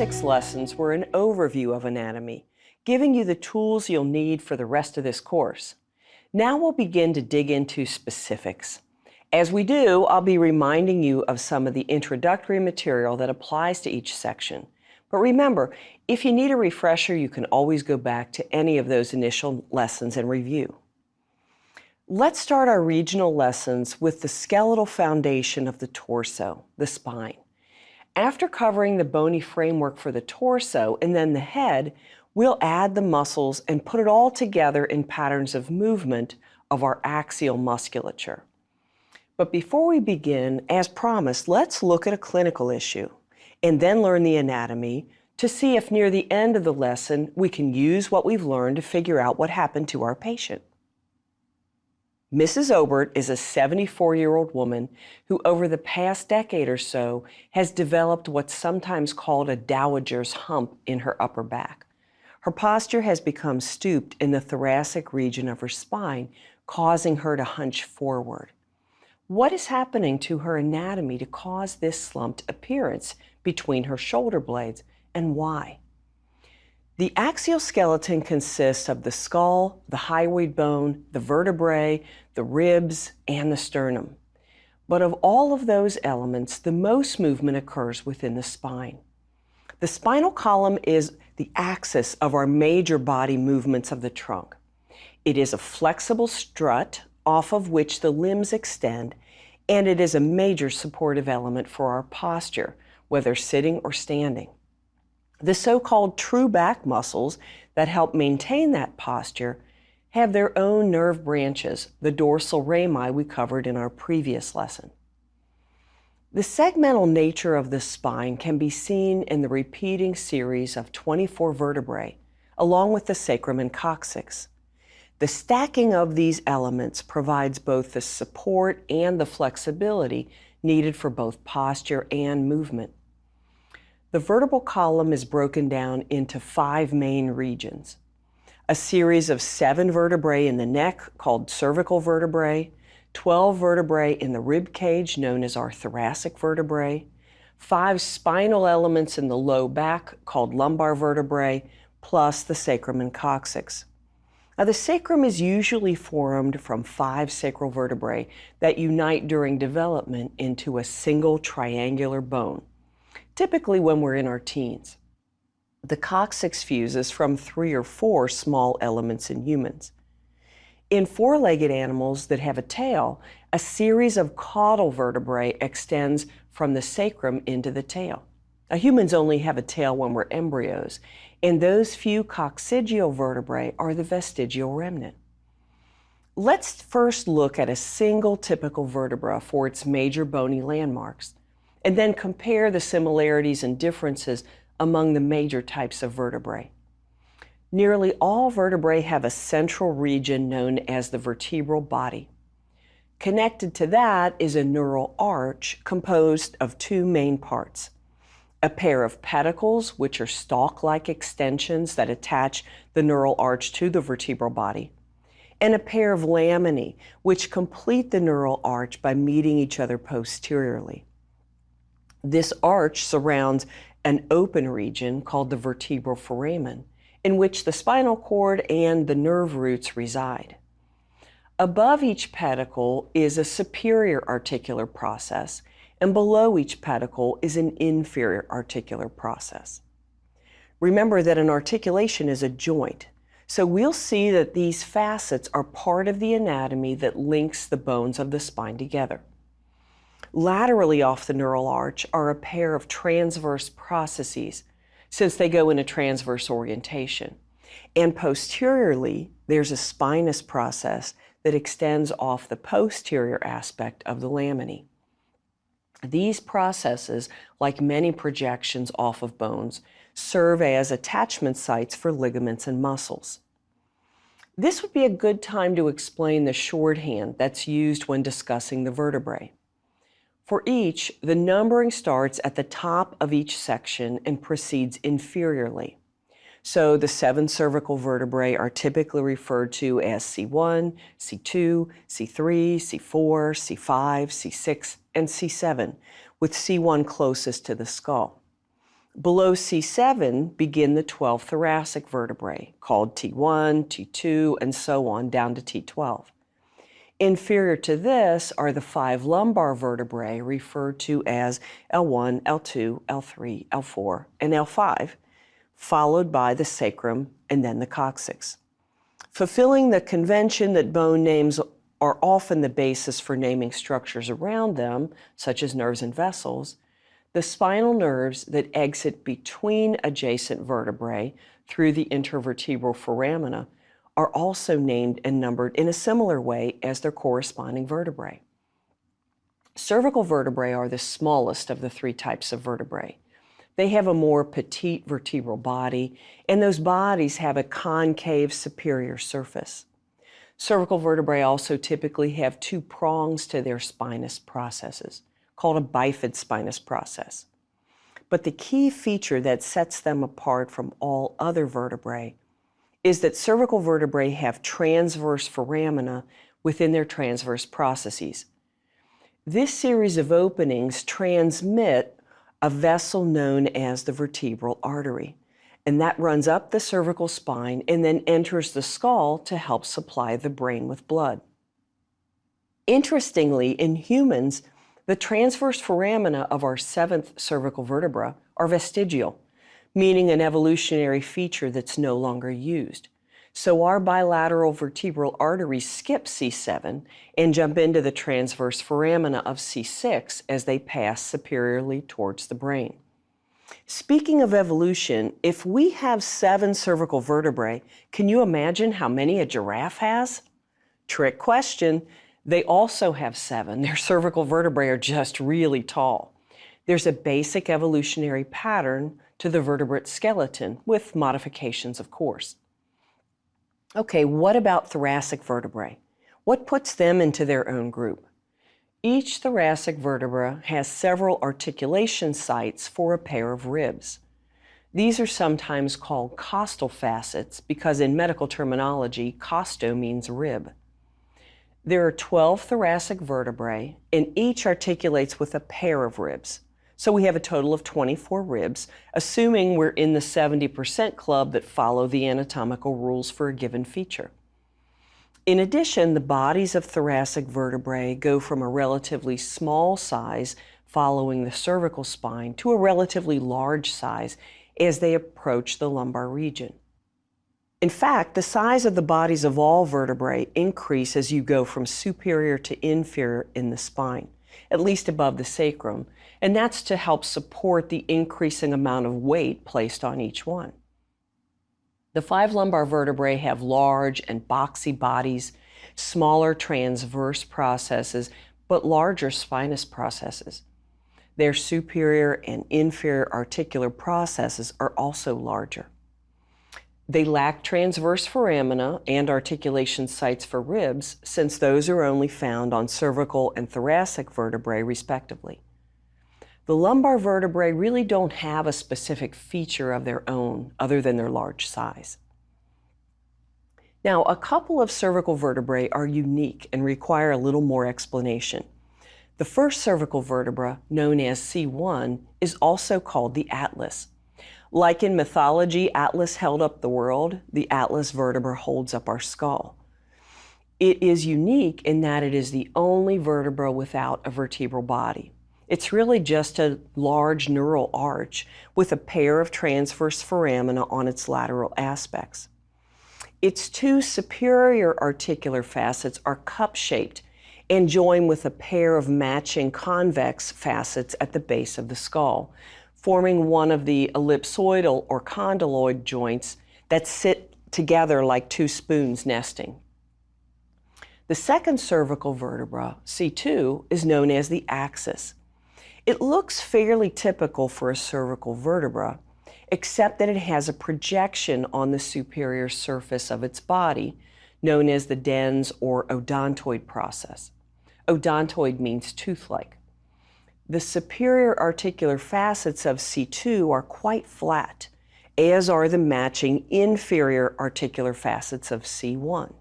6 lessons were an overview of anatomy, giving you the tools you'll need for the rest of this course. Now we'll begin to dig into specifics. As we do, I'll be reminding you of some of the introductory material that applies to each section. But remember, if you need a refresher, you can always go back to any of those initial lessons and review. Let's start our regional lessons with the skeletal foundation of the torso, the spine. After covering the bony framework for the torso and then the head, we'll add the muscles and put it all together in patterns of movement of our axial musculature. But before we begin, as promised, let's look at a clinical issue and then learn the anatomy to see if near the end of the lesson we can use what we've learned to figure out what happened to our patient. Mrs. Obert is a 74-year-old woman who over the past decade or so has developed what's sometimes called a dowager's hump in her upper back. Her posture has become stooped in the thoracic region of her spine, causing her to hunch forward. What is happening to her anatomy to cause this slumped appearance between her shoulder blades, and why? The axial skeleton consists of the skull, the hyoid bone, the vertebrae, the ribs, and the sternum. But of all of those elements, the most movement occurs within the spine. The spinal column is the axis of our major body movements of the trunk. It is a flexible strut off of which the limbs extend, and it is a major supportive element for our posture, whether sitting or standing. The so-called true back muscles that help maintain that posture have their own nerve branches, the dorsal rami we covered in our previous lesson. The segmental nature of the spine can be seen in the repeating series of 24 vertebrae, along with the sacrum and coccyx. The stacking of these elements provides both the support and the flexibility needed for both posture and movement. The vertebral column is broken down into 5 main regions. A series of 7 vertebrae in the neck called cervical vertebrae, 12 vertebrae in the rib cage known as our thoracic vertebrae, 5 spinal elements in the low back called lumbar vertebrae, plus the sacrum and coccyx. Now the sacrum is usually formed from 5 sacral vertebrae that unite during development into a single triangular bone, typically when we're in our teens. The coccyx fuses from 3 or 4 small elements in humans. In 4-legged animals that have a tail, a series of caudal vertebrae extends from the sacrum into the tail. Now, humans only have a tail when we're embryos, and those few coccygeal vertebrae are the vestigial remnant. Let's first look at a single typical vertebra for its major bony landmarks, and then compare the similarities and differences among the major types of vertebrae. Nearly all vertebrae have a central region known as the vertebral body. Connected to that is a neural arch composed of 2 main parts: a pair of pedicles, which are stalk-like extensions that attach the neural arch to the vertebral body, and a pair of laminae, which complete the neural arch by meeting each other posteriorly. This arch surrounds an open region called the vertebral foramen, in which the spinal cord and the nerve roots reside. Above each pedicle is a superior articular process, and below each pedicle is an inferior articular process. Remember that an articulation is a joint, so we'll see that these facets are part of the anatomy that links the bones of the spine together. Laterally off the neural arch are a pair of transverse processes, since they go in a transverse orientation. And posteriorly, there's a spinous process that extends off the posterior aspect of the laminae. These processes, like many projections off of bones, serve as attachment sites for ligaments and muscles. This would be a good time to explain the shorthand that's used when discussing the vertebrae. For each, the numbering starts at the top of each section and proceeds inferiorly. So the 7 cervical vertebrae are typically referred to as C1, C2, C3, C4, C5, C6, and C7, with C1 closest to the skull. Below C7 begin the 12 thoracic vertebrae, called T1, T2, and so on down to T12. Inferior to this are the 5 lumbar vertebrae referred to as L1, L2, L3, L4, and L5, followed by the sacrum and then the coccyx. Fulfilling the convention that bone names are often the basis for naming structures around them, such as nerves and vessels, the spinal nerves that exit between adjacent vertebrae through the intervertebral foramina are also named and numbered in a similar way as their corresponding vertebrae. Cervical vertebrae are the smallest of the 3 types of vertebrae. They have a more petite vertebral body, and those bodies have a concave superior surface. Cervical vertebrae also typically have 2 prongs to their spinous processes, called a bifid spinous process. But the key feature that sets them apart from all other vertebrae is that cervical vertebrae have transverse foramina within their transverse processes. This series of openings transmit a vessel known as the vertebral artery, and that runs up the cervical spine and then enters the skull to help supply the brain with blood. Interestingly, in humans, the transverse foramina of our 7th cervical vertebra are vestigial, meaning an evolutionary feature that's no longer used. So our bilateral vertebral arteries skip C7 and jump into the transverse foramina of C6 as they pass superiorly towards the brain. Speaking of evolution, if we have 7 cervical vertebrae, can you imagine how many a giraffe has? Trick question. They also have 7. Their cervical vertebrae are just really tall. There's a basic evolutionary pattern to the vertebrate skeleton, with modifications, of course. Okay, what about thoracic vertebrae? What puts them into their own group? Each thoracic vertebra has several articulation sites for a pair of ribs. These are sometimes called costal facets because in medical terminology, costo means rib. There are 12 thoracic vertebrae, and each articulates with a pair of ribs. So we have a total of 24 ribs, assuming we're in the 70% club that follow the anatomical rules for a given feature. In addition, the bodies of thoracic vertebrae go from a relatively small size following the cervical spine to a relatively large size as they approach the lumbar region. In fact, the size of the bodies of all vertebrae increase as you go from superior to inferior in the spine, at least above the sacrum, and that's to help support the increasing amount of weight placed on each one. The 5 lumbar vertebrae have large and boxy bodies, smaller transverse processes, but larger spinous processes. Their superior and inferior articular processes are also larger. They lack transverse foramina and articulation sites for ribs, since those are only found on cervical and thoracic vertebrae, respectively. The lumbar vertebrae really don't have a specific feature of their own other than their large size. Now, a couple of cervical vertebrae are unique and require a little more explanation. The first cervical vertebra, known as C1, is also called the atlas. Like in mythology, Atlas held up the world, the atlas vertebra holds up our skull. It is unique in that it is the only vertebra without a vertebral body. It's really just a large neural arch with a pair of transverse foramina on its lateral aspects. Its 2 superior articular facets are cup-shaped and join with a pair of matching convex facets at the base of the skull, forming one of the ellipsoidal or condyloid joints that sit together like 2 spoons nesting. The second cervical vertebra, C2, is known as the axis. It looks fairly typical for a cervical vertebra, except that it has a projection on the superior surface of its body, known as the dens or odontoid process. Odontoid means tooth-like. The superior articular facets of C2 are quite flat, as are the matching inferior articular facets of C1.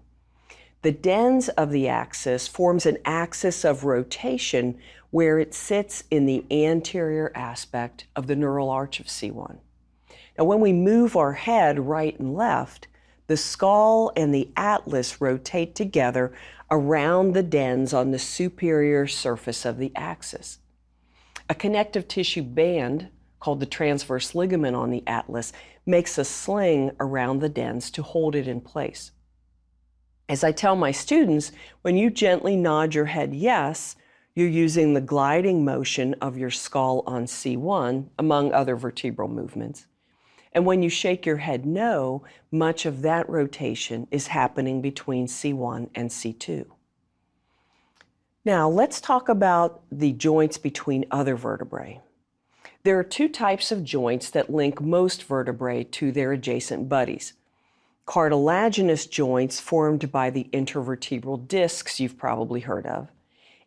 The dens of the axis forms an axis of rotation where it sits in the anterior aspect of the neural arch of C1. Now, when we move our head right and left, the skull and the atlas rotate together around the dens on the superior surface of the axis. A connective tissue band, called the transverse ligament on the atlas, makes a sling around the dens to hold it in place. As I tell my students, when you gently nod your head yes, you're using the gliding motion of your skull on C1, among other vertebral movements. And when you shake your head no, much of that rotation is happening between C1 and C2. Now, let's talk about the joints between other vertebrae. There are two types of joints that link most vertebrae to their adjacent buddies. Cartilaginous joints formed by the intervertebral discs you've probably heard of,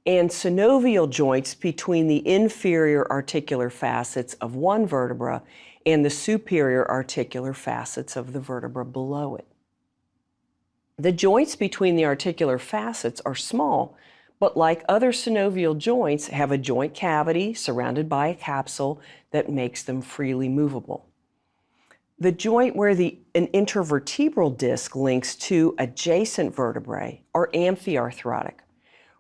and synovial joints between the inferior articular facets of one vertebra and the superior articular facets of the vertebra below it. The joints between the articular facets are small, but like other synovial joints, have a joint cavity surrounded by a capsule that makes them freely movable. The joint where an intervertebral disc links two adjacent vertebrae are amphiarthrotic.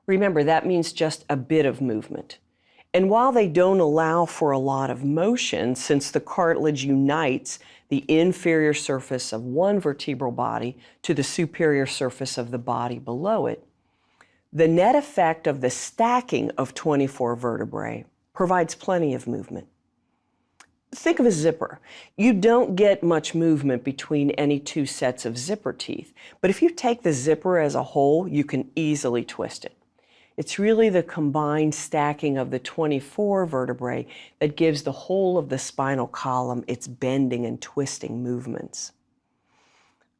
Remember, that means just a bit of movement. And while they don't allow for a lot of motion, since the cartilage unites the inferior surface of one vertebral body to the superior surface of the body below it, the net effect of the stacking of 24 vertebrae provides plenty of movement. Think of a zipper. You don't get much movement between any two sets of zipper teeth, but if you take the zipper as a whole, you can easily twist it. It's really the combined stacking of the 24 vertebrae that gives the whole of the spinal column its bending and twisting movements.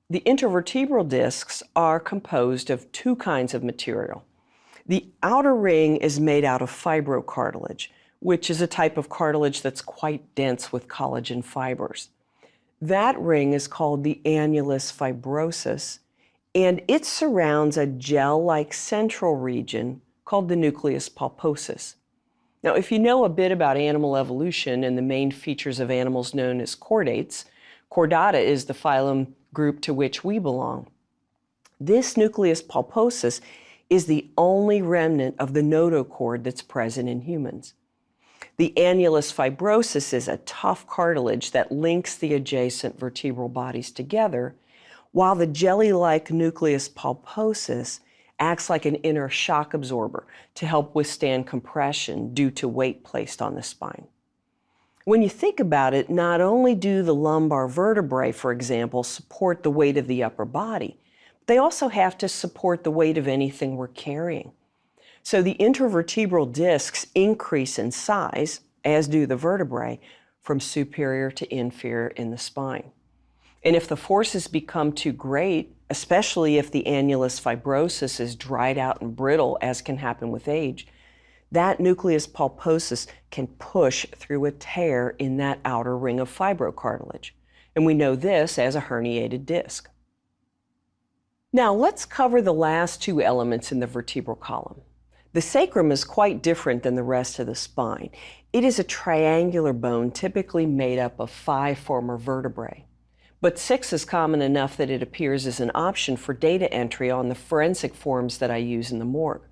The intervertebral discs are composed of two kinds of material. The outer ring is made out of fibrocartilage, which is a type of cartilage that's quite dense with collagen fibers. That ring is called the annulus fibrosus, and it surrounds a gel-like central region called the nucleus pulposus. Now, if you know a bit about animal evolution and the main features of animals known as chordates, Chordata is the phylum group to which we belong. This nucleus pulposus is the only remnant of the notochord that's present in humans. The annulus fibrosus is a tough cartilage that links the adjacent vertebral bodies together, while the jelly-like nucleus pulposus acts like an inner shock absorber to help withstand compression due to weight placed on the spine. When you think about it, not only do the lumbar vertebrae, for example, support the weight of the upper body, they also have to support the weight of anything we're carrying. So the intervertebral discs increase in size, as do the vertebrae, from superior to inferior in the spine. And if the forces become too great, especially if the annulus fibrosus is dried out and brittle, as can happen with age, that nucleus pulposus can push through a tear in that outer ring of fibrocartilage. And we know this as a herniated disc. Now let's cover the last two elements in the vertebral column. The sacrum is quite different than the rest of the spine. It is a triangular bone typically made up of 5 former vertebrae. But 6 is common enough that it appears as an option for data entry on the forensic forms that I use in the morgue.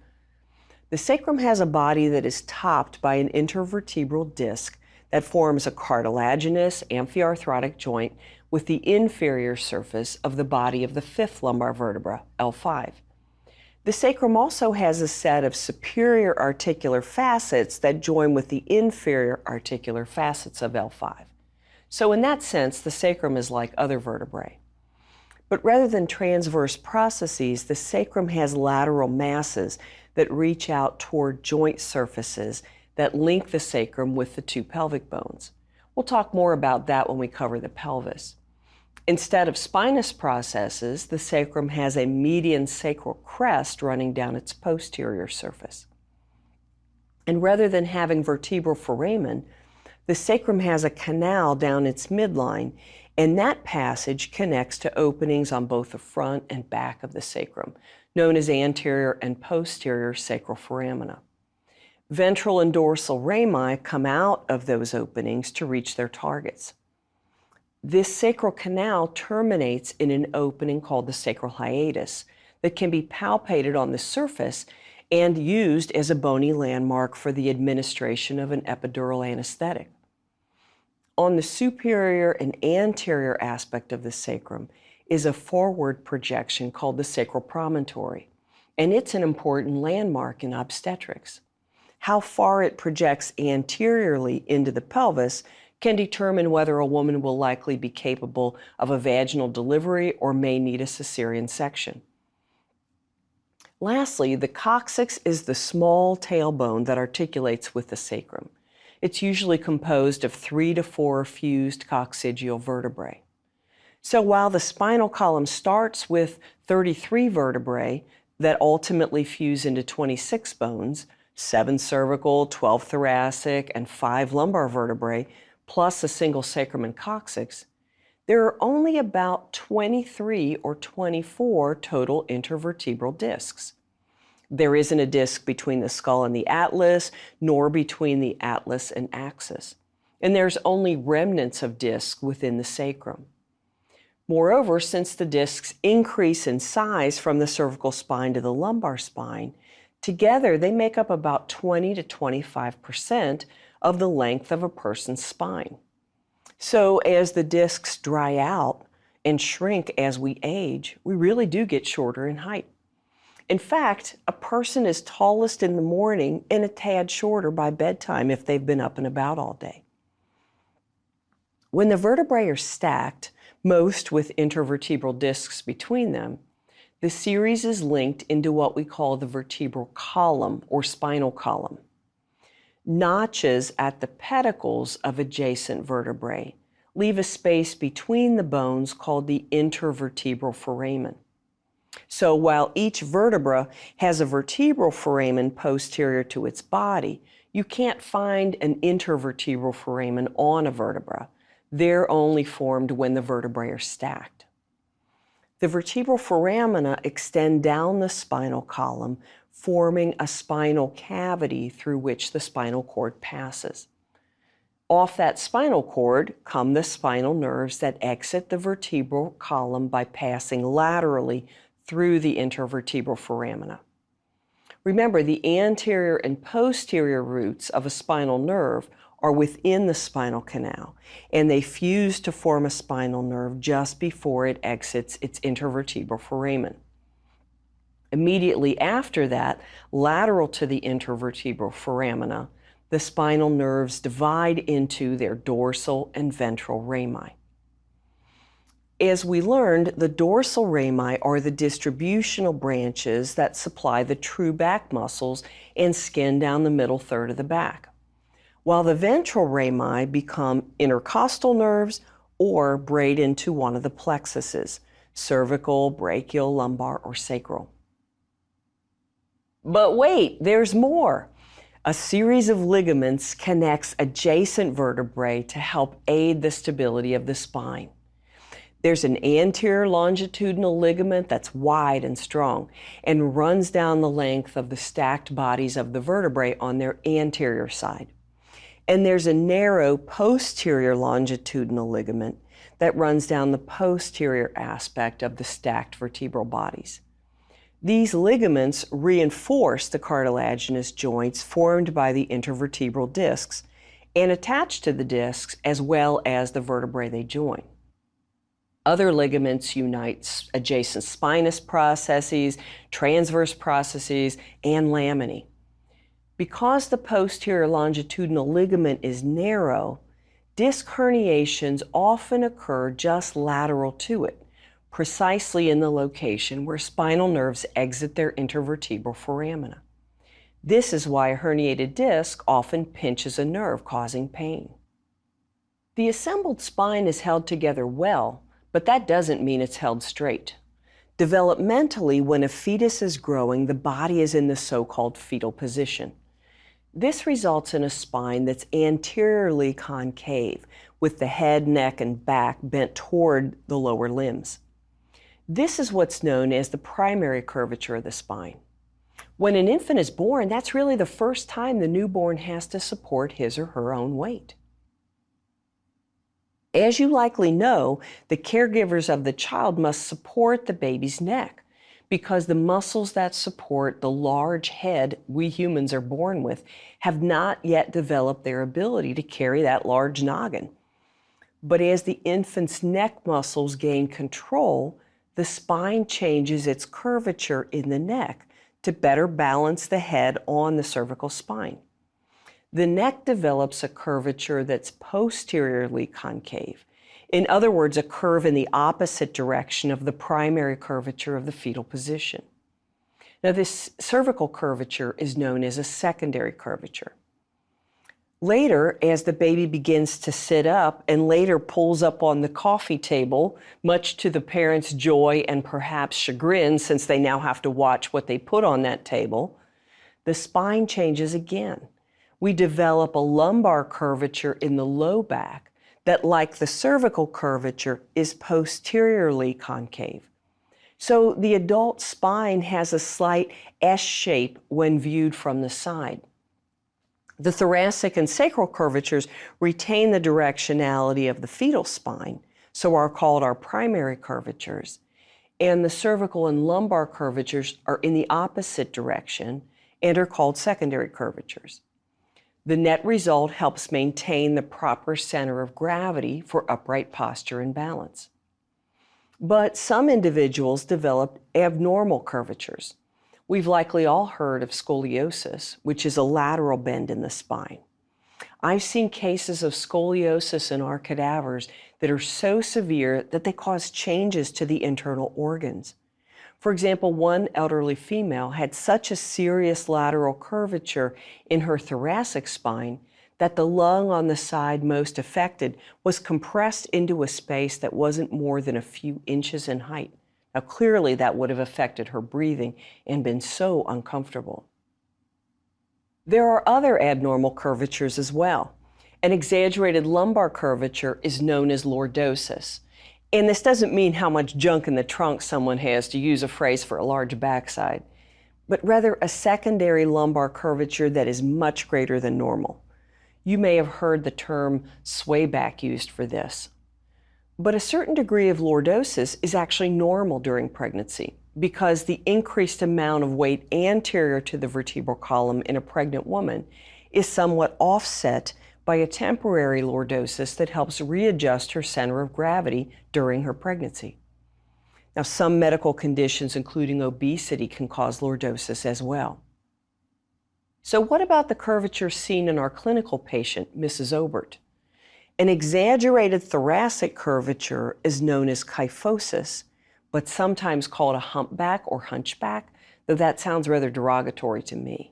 The sacrum has a body that is topped by an intervertebral disc that forms a cartilaginous amphiarthrotic joint with the inferior surface of the body of the 5th lumbar vertebra, L5. The sacrum also has a set of superior articular facets that join with the inferior articular facets of L5. So in that sense, the sacrum is like other vertebrae. But rather than transverse processes, the sacrum has lateral masses that reach out toward joint surfaces that link the sacrum with the 2 pelvic bones. We'll talk more about that when we cover the pelvis. Instead of spinous processes, the sacrum has a median sacral crest running down its posterior surface. And rather than having vertebral foramen, the sacrum has a canal down its midline, And that passage connects to openings on both the front and back of the sacrum, known as anterior and posterior sacral foramina. Ventral and dorsal rami come out of those openings to reach their targets. This sacral canal terminates in an opening called the sacral hiatus that can be palpated on the surface and used as a bony landmark for the administration of an epidural anesthetic. On the superior and anterior aspect of the sacrum is a forward projection called the sacral promontory, and it's an important landmark in obstetrics. How far it projects anteriorly into the pelvis can determine whether a woman will likely be capable of a vaginal delivery or may need a cesarean section. Lastly, the coccyx is the small tailbone that articulates with the sacrum. It's usually composed of 3 to 4 fused coccygeal vertebrae. So while the spinal column starts with 33 vertebrae that ultimately fuse into 26 bones, 7 cervical, 12 thoracic, and 5 lumbar vertebrae, plus a single sacrum and coccyx, there are only about 23 or 24 total intervertebral discs. There isn't a disc between the skull and the atlas, nor between the atlas and axis. And there's only remnants of discs within the sacrum. Moreover, since the discs increase in size from the cervical spine to the lumbar spine, together they make up about 20 to 25% of the length of a person's spine. So as the discs dry out and shrink as we age, we really do get shorter in height. In fact, a person is tallest in the morning and a tad shorter by bedtime if they've been up and about all day. When the vertebrae are stacked, most with intervertebral discs between them, the series is linked into what we call the vertebral column or spinal column. Notches at the pedicles of adjacent vertebrae leave a space between the bones called the intervertebral foramen. So while each vertebra has a vertebral foramen posterior to its body, you can't find an intervertebral foramen on a vertebra. They're only formed when the vertebrae are stacked. The vertebral foramina extend down the spinal column, forming a spinal cavity through which the spinal cord passes. Off that spinal cord come the spinal nerves that exit the vertebral column by passing laterally through the intervertebral foramina. Remember, the anterior and posterior roots of a spinal nerve are within the spinal canal, and they fuse to form a spinal nerve just before it exits its intervertebral foramen. Immediately after that, lateral to the intervertebral foramina, the spinal nerves divide into their dorsal and ventral rami. As we learned, the dorsal rami are the distributional branches that supply the true back muscles and skin down the middle third of the back, while the ventral rami become intercostal nerves or braid into one of the plexuses, cervical, brachial, lumbar, or sacral. But wait, there's more. A series of ligaments connects adjacent vertebrae to help aid the stability of the spine. There's an anterior longitudinal ligament that's wide and strong and runs down the length of the stacked bodies of the vertebrae on their anterior side. And there's a narrow posterior longitudinal ligament that runs down the posterior aspect of the stacked vertebral bodies. These ligaments reinforce the cartilaginous joints formed by the intervertebral discs and attach to the discs as well as the vertebrae they join. Other ligaments unite adjacent spinous processes, transverse processes, and laminae. Because the posterior longitudinal ligament is narrow, disc herniations often occur just lateral to it, precisely in the location where spinal nerves exit their intervertebral foramina. This is why a herniated disc often pinches a nerve, causing pain. The assembled spine is held together well, but that doesn't mean it's held straight. Developmentally, when a fetus is growing, the body is in the so-called fetal position. This results in a spine that's anteriorly concave, with the head, neck, and back bent toward the lower limbs. This is what's known as the primary curvature of the spine. When an infant is born, that's really the first time the newborn has to support his or her own weight. As you likely know, the caregivers of the child must support the baby's neck because the muscles that support the large head we humans are born with have not yet developed their ability to carry that large noggin. But as the infant's neck muscles gain control, the spine changes its curvature in the neck to better balance the head on the cervical spine. The neck develops a curvature that's posteriorly concave. In other words, a curve in the opposite direction of the primary curvature of the fetal position. Now, this cervical curvature is known as a secondary curvature. Later, as the baby begins to sit up and later pulls up on the coffee table, much to the parents' joy and perhaps chagrin since they now have to watch what they put on that table, the spine changes again. We develop a lumbar curvature in the low back that, like the cervical curvature, is posteriorly concave. So the adult spine has a slight S shape when viewed from the side. The thoracic and sacral curvatures retain the directionality of the fetal spine, so are called our primary curvatures, and the cervical and lumbar curvatures are in the opposite direction and are called secondary curvatures. The net result helps maintain the proper center of gravity for upright posture and balance. But some individuals develop abnormal curvatures. We've likely all heard of scoliosis, which is a lateral bend in the spine. I've seen cases of scoliosis in our cadavers that are so severe that they cause changes to the internal organs. For example, one elderly female had such a serious lateral curvature in her thoracic spine that the lung on the side most affected was compressed into a space that wasn't more than a few inches in height. Now, clearly that would have affected her breathing and been so uncomfortable. There are other abnormal curvatures as well. An exaggerated lumbar curvature is known as lordosis. And this doesn't mean how much junk in the trunk someone has, to use a phrase for a large backside, but rather a secondary lumbar curvature that is much greater than normal. You may have heard the term swayback used for this. But a certain degree of lordosis is actually normal during pregnancy because the increased amount of weight anterior to the vertebral column in a pregnant woman is somewhat offset by a temporary lordosis that helps readjust her center of gravity during her pregnancy. Now, some medical conditions, including obesity, can cause lordosis as well. So what about the curvature seen in our clinical patient, Mrs. Obert? An exaggerated thoracic curvature is known as kyphosis, but sometimes called a humpback or hunchback, though that sounds rather derogatory to me.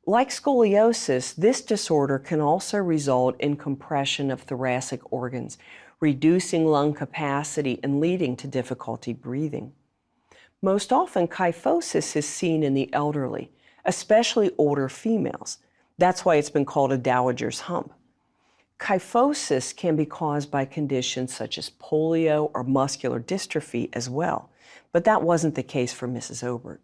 Like scoliosis, this disorder can also result in compression of thoracic organs, reducing lung capacity and leading to difficulty breathing. Most often, kyphosis is seen in the elderly, especially older females. That's why it's been called a dowager's hump. Kyphosis can be caused by conditions such as polio or muscular dystrophy as well, but that wasn't the case for Mrs. Obert.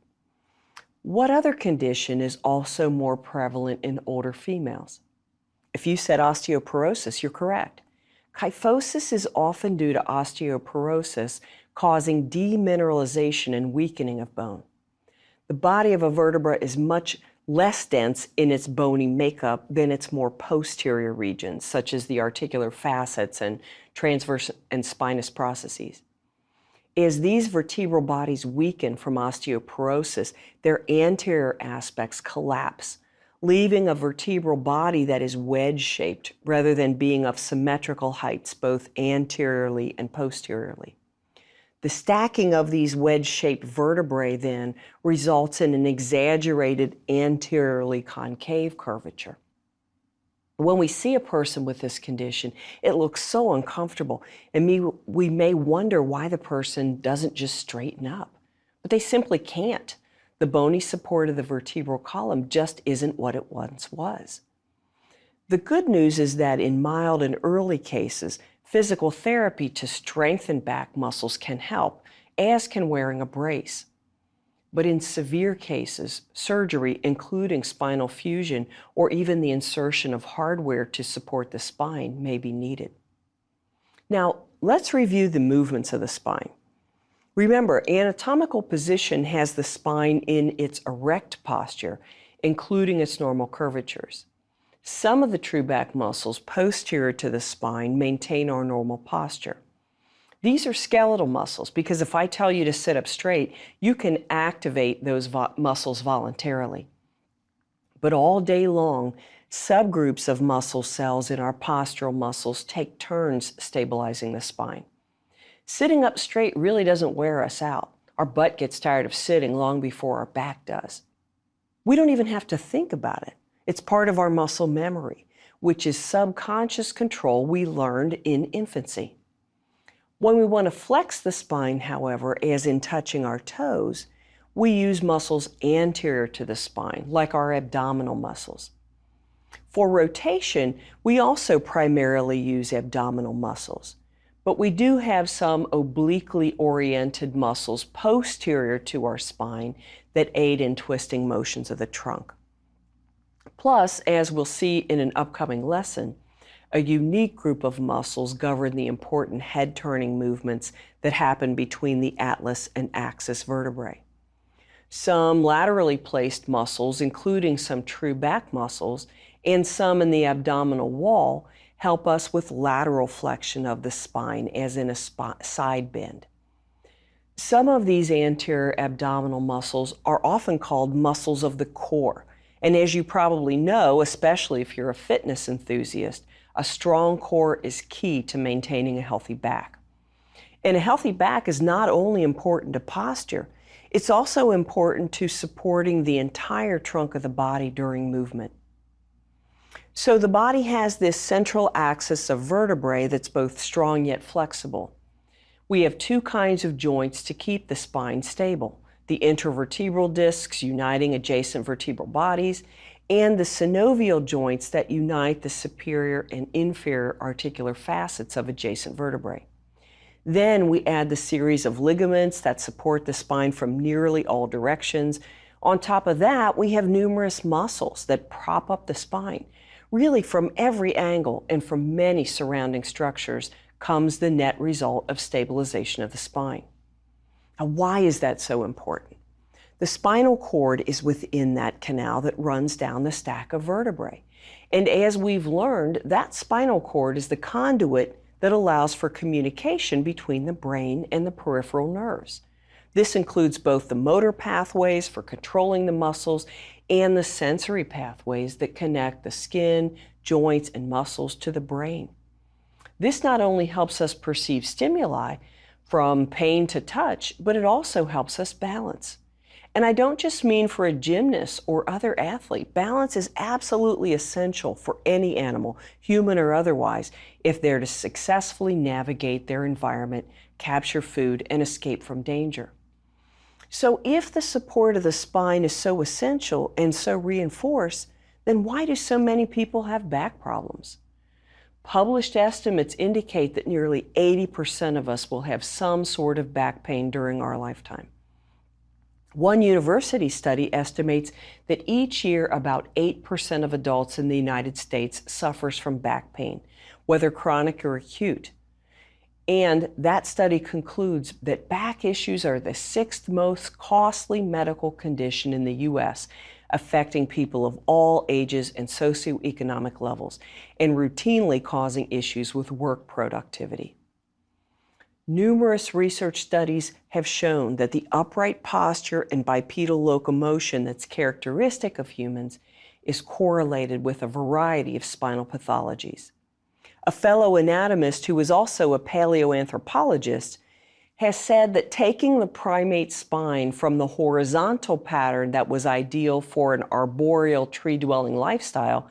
What other condition is also more prevalent in older females? If you said osteoporosis, you're correct. Kyphosis is often due to osteoporosis causing demineralization and weakening of bone. The body of a vertebra is much less dense in its bony makeup than its more posterior regions, such as the articular facets and transverse and spinous processes. As these vertebral bodies weaken from osteoporosis, their anterior aspects collapse, leaving a vertebral body that is wedge-shaped rather than being of symmetrical heights both anteriorly and posteriorly. The stacking of these wedge-shaped vertebrae then results in an exaggerated anteriorly concave curvature. When we see a person with this condition, it looks so uncomfortable, and we may wonder why the person doesn't just straighten up. But they simply can't. The bony support of the vertebral column just isn't what it once was. The good news is that in mild and early cases, physical therapy to strengthen back muscles can help, as can wearing a brace. But in severe cases, surgery, including spinal fusion or even the insertion of hardware to support the spine, may be needed. Now, let's review the movements of the spine. Remember, anatomical position has the spine in its erect posture, including its normal curvatures. Some of the true back muscles posterior to the spine maintain our normal posture. These are skeletal muscles because if I tell you to sit up straight, you can activate those muscles voluntarily. But all day long, subgroups of muscle cells in our postural muscles take turns stabilizing the spine. Sitting up straight really doesn't wear us out. Our butt gets tired of sitting long before our back does. We don't even have to think about it. It's part of our muscle memory, which is subconscious control we learned in infancy. When we want to flex the spine, however, as in touching our toes, we use muscles anterior to the spine, like our abdominal muscles. For rotation, we also primarily use abdominal muscles, but we do have some obliquely oriented muscles posterior to our spine that aid in twisting motions of the trunk. Plus, as we'll see in an upcoming lesson, a unique group of muscles govern the important head-turning movements that happen between the atlas and axis vertebrae. Some laterally placed muscles, including some true back muscles, and some in the abdominal wall, help us with lateral flexion of the spine, as in a side bend. Some of these anterior abdominal muscles are often called muscles of the core, and as you probably know, especially if you're a fitness enthusiast, a strong core is key to maintaining a healthy back. And a healthy back is not only important to posture, it's also important to supporting the entire trunk of the body during movement. So the body has this central axis of vertebrae that's both strong yet flexible. We have two kinds of joints to keep the spine stable: the intervertebral discs uniting adjacent vertebral bodies, and the synovial joints that unite the superior and inferior articular facets of adjacent vertebrae. Then we add the series of ligaments that support the spine from nearly all directions. On top of that, we have numerous muscles that prop up the spine. Really, from every angle and from many surrounding structures comes the net result of stabilization of the spine. Now, why is that so important? The spinal cord is within that canal that runs down the stack of vertebrae. And as we've learned, that spinal cord is the conduit that allows for communication between the brain and the peripheral nerves. This includes both the motor pathways for controlling the muscles and the sensory pathways that connect the skin, joints, and muscles to the brain. This not only helps us perceive stimuli, from pain to touch, but it also helps us balance. And I don't just mean for a gymnast or other athlete. Balance is absolutely essential for any animal, human or otherwise, if they're to successfully navigate their environment, capture food, and escape from danger. So if the support of the spine is so essential and so reinforced, then why do so many people have back problems? Published estimates indicate that nearly 80% of us will have some sort of back pain during our lifetime. One university study estimates that each year about 8% of adults in the United States suffers from back pain, whether chronic or acute. And that study concludes that back issues are the sixth most costly medical condition in the U.S., affecting people of all ages and socioeconomic levels, and routinely causing issues with work productivity. Numerous research studies have shown that the upright posture and bipedal locomotion that's characteristic of humans is correlated with a variety of spinal pathologies. A fellow anatomist who is also a paleoanthropologist has said that taking the primate spine from the horizontal pattern that was ideal for an arboreal tree-dwelling lifestyle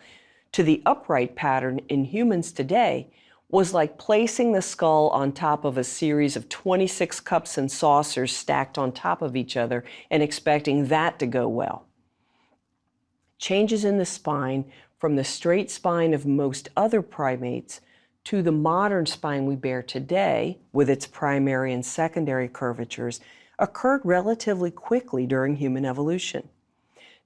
to the upright pattern in humans today was like placing the skull on top of a series of 26 cups and saucers stacked on top of each other and expecting that to go well. Changes in the spine from the straight spine of most other primates to the modern spine we bear today, with its primary and secondary curvatures, occurred relatively quickly during human evolution.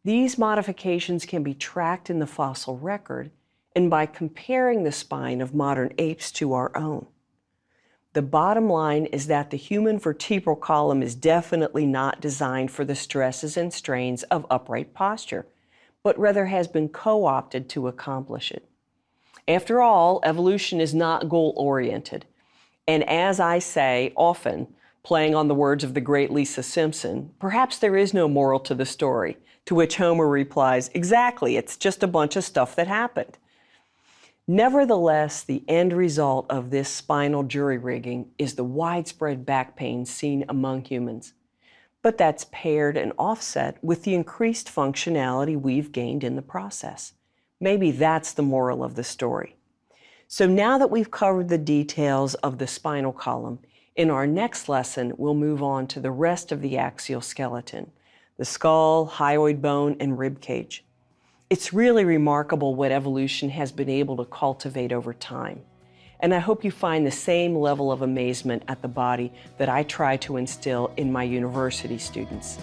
These modifications can be tracked in the fossil record and by comparing the spine of modern apes to our own. The bottom line is that the human vertebral column is definitely not designed for the stresses and strains of upright posture, but rather has been co-opted to accomplish it. After all, evolution is not goal-oriented. And as I say often, playing on the words of the great Lisa Simpson, perhaps there is no moral to the story, to which Homer replies, exactly, it's just a bunch of stuff that happened. Nevertheless, the end result of this spinal jury-rigging is the widespread back pain seen among humans. But that's paired and offset with the increased functionality we've gained in the process. Maybe that's the moral of the story. So now that we've covered the details of the spinal column, in our next lesson, we'll move on to the rest of the axial skeleton, the skull, hyoid bone, and rib cage. It's really remarkable what evolution has been able to cultivate over time. And I hope you find the same level of amazement at the body that I try to instill in my university students.